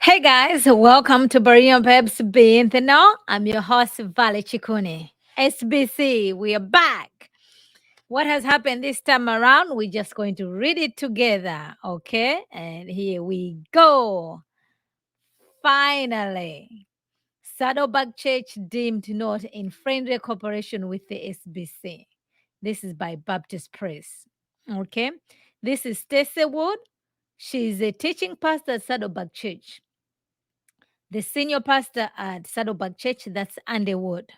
Hey guys, welcome to Barium Pebs Bintano. I'm your host, Vale Chikuni. SBC, we are back. What has happened this time around? We're just going to read it together, okay? And here we go. Finally, Saddleback Church deemed not in friendly cooperation with the SBC. This is by Baptist Press, okay? This is Stacey Wood. She's a teaching pastor at Saddleback Church. The senior pastor at Saddleback Church, that's Underwood,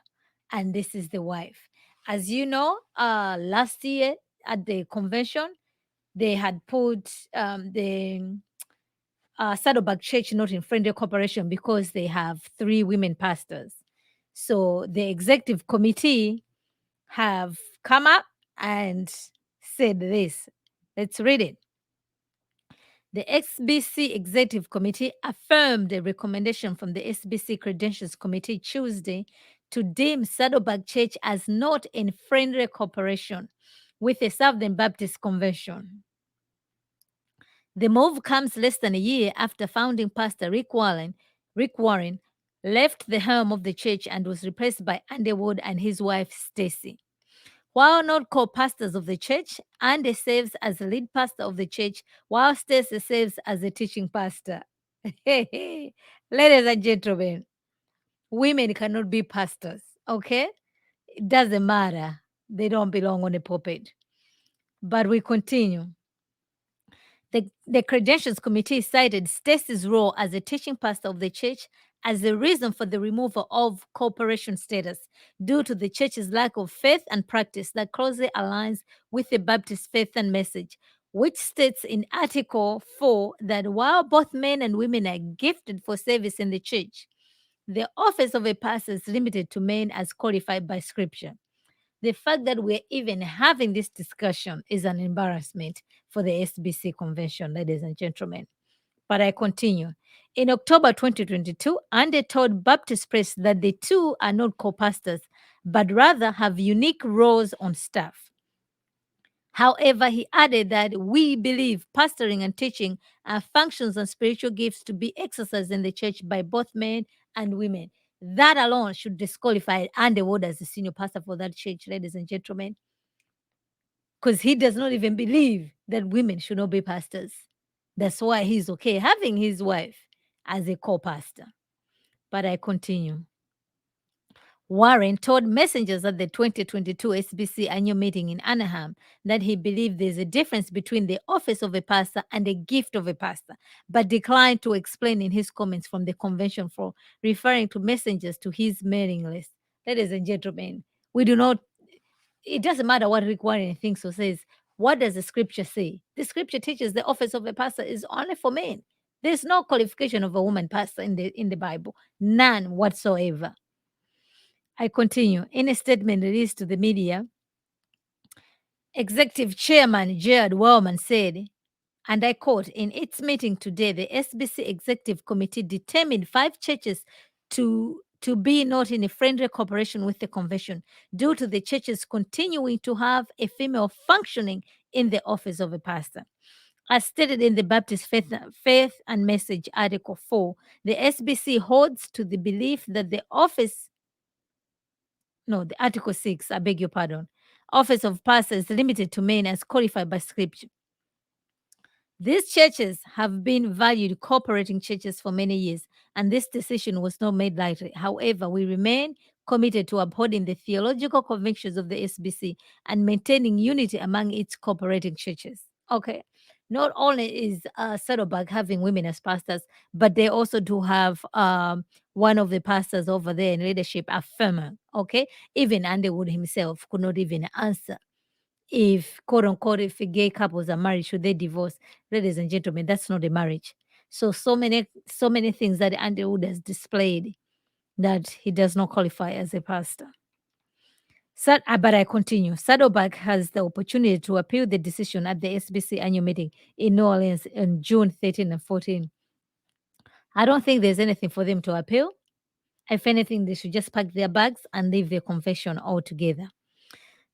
and this is the wife. As you know, last year at the convention, they had put the Saddleback Church not in friendly cooperation because they have 3 women pastors. So the executive committee have come up and said this. Let's read it. The SBC Executive Committee affirmed a recommendation from the SBC Credentials Committee Tuesday to deem Saddleback Church as not in friendly cooperation with the Southern Baptist Convention. The move comes less than a year after founding pastor Rick Warren left the helm of the church and was replaced by Underwood and his wife Stacy. While not co-pastors of the church, Andy serves as the lead pastor of the church, while Stacy serves as a teaching pastor. Ladies and gentlemen, women cannot be pastors, okay? It doesn't matter. They don't belong on a pulpit. But we continue. The Credentials Committee cited Stacy's role as a teaching pastor of the church as the reason for the removal of cooperation status due to the church's lack of faith and practice that closely aligns with the Baptist faith and message, which states in Article 4 that while both men and women are gifted for service in the church, the office of a pastor is limited to men as qualified by Scripture. The fact that we're even having this discussion is an embarrassment for the SBC convention, ladies and gentlemen. But I continue. In October 2022, Andy told Baptist Press that the two are not co-pastors, but rather have unique roles on staff. However, he added that we believe pastoring and teaching are functions and spiritual gifts to be exercised in the church by both men and women. That alone should disqualify Underwood as the senior pastor for that church, ladies and gentlemen, because he does not even believe that women should not be pastors. That's why he's okay having his wife as a co-pastor. But I continue. Warren told messengers at the 2022 SBC annual meeting in Anaheim that he believed there's a difference between the office of a pastor and the gift of a pastor, but declined to explain in his comments from the convention for referring to messengers to his mailing list. Ladies and gentlemen, we do not, it doesn't matter what Rick Warren thinks or says. What does the scripture say? The scripture teaches the office of a pastor is only for men. There's no qualification of a woman pastor in the Bible, none whatsoever. I continue. In a statement released to the media, Executive Chairman Gerard Wellman said, and I quote, in its meeting today, the SBC Executive Committee determined 5 churches to be not in a friendly cooperation with the convention due to the churches continuing to have a female functioning in the office of a pastor. As stated in the Baptist Faith and Message Article 4, the SBC holds to the belief that the Article 6, I beg your pardon, office of pastor is limited to men as qualified by Scripture. These churches have been valued cooperating churches for many years, and this decision was not made lightly. However, we remain committed to upholding the theological convictions of the SBC and maintaining unity among its cooperating churches. Okay. Not only is Saddleback having women as pastors, but they also do have one of the pastors over there in leadership, a female. Okay. Even Underwood himself could not even answer if, quote unquote, if gay couples are married, should they divorce? Ladies and gentlemen, that's not a marriage. So many things that Underwood has displayed that he does not qualify as a pastor. But I continue. Saddleback has the opportunity to appeal the decision at the SBC annual meeting in New Orleans on June 13 and 14. I don't think there's anything for them to appeal. If anything, they should just pack their bags and leave their confession altogether.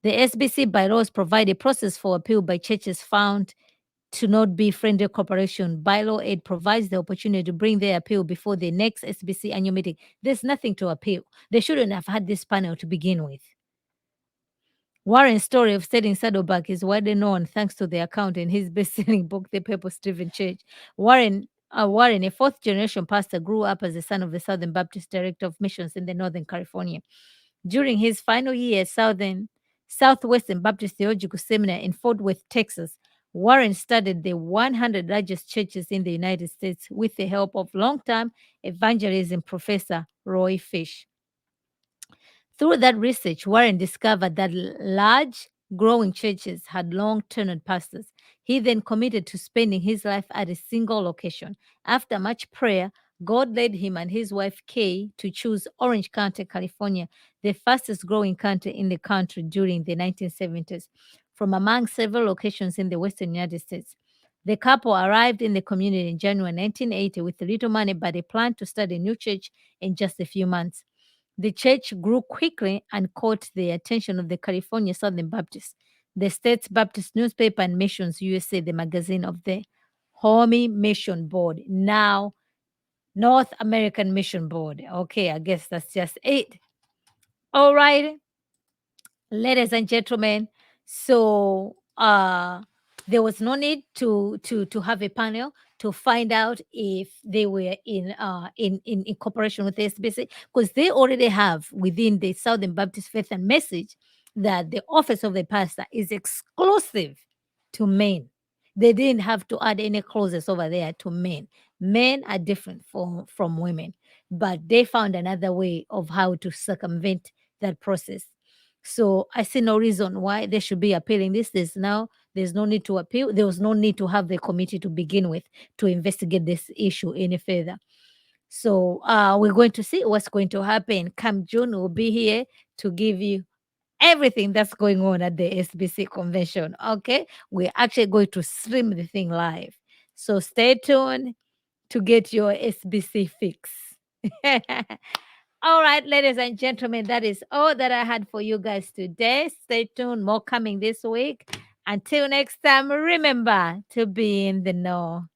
The SBC bylaws provide a process for appeal by churches found to not be friendly corporation. Bylaw 8 provides the opportunity to bring their appeal before the next SBC annual meeting. There's nothing to appeal. They shouldn't have had this panel to begin with. Warren's story of studying Saddleback is widely known thanks to the account in his best-selling book, The Purpose Driven Church. Warren, a fourth-generation pastor, grew up as the son of the Southern Baptist Director of Missions in the Northern California. During his final year at Southwestern Baptist Theological Seminary in Fort Worth, Texas, Warren studied the 100 largest churches in the United States with the help of longtime evangelism professor Roy Fish. Through that research, Warren discovered that large, growing churches had long tenured pastors. He then committed to spending his life at a single location. After much prayer, God led him and his wife Kay to choose Orange County, California, the fastest growing county in the country during the 1970s, from among several locations in the western United States. The couple arrived in the community in January 1980 with little money, but a plan to start a new church in just a few months. The church grew quickly and caught the attention of the California Southern Baptist, the state's Baptist newspaper, and Missions USA, the magazine of the Homey Mission Board, now North American Mission Board. Okay, I guess that's just it. All right, ladies and gentlemen. So there was no need to have a panel to find out if they were in cooperation with the SBC, because they already have within the Southern Baptist Faith and Message that the office of the pastor is exclusive to men. They didn't have to add any clauses over there to men. Men are different from women, but they found another way of how to circumvent that process. So I see no reason why they should be appealing this. There's no need to appeal. There was no need to have the committee to begin with to investigate this issue any further. So we're going to see what's going to happen. Come June, we'll be here to give you everything that's going on at the SBC convention. Okay, we're actually going to stream the thing live. So stay tuned to get your SBC fix. All right, ladies and gentlemen, that is all that I had for you guys today. Stay tuned, more coming this week. Until next time, remember to be in the know.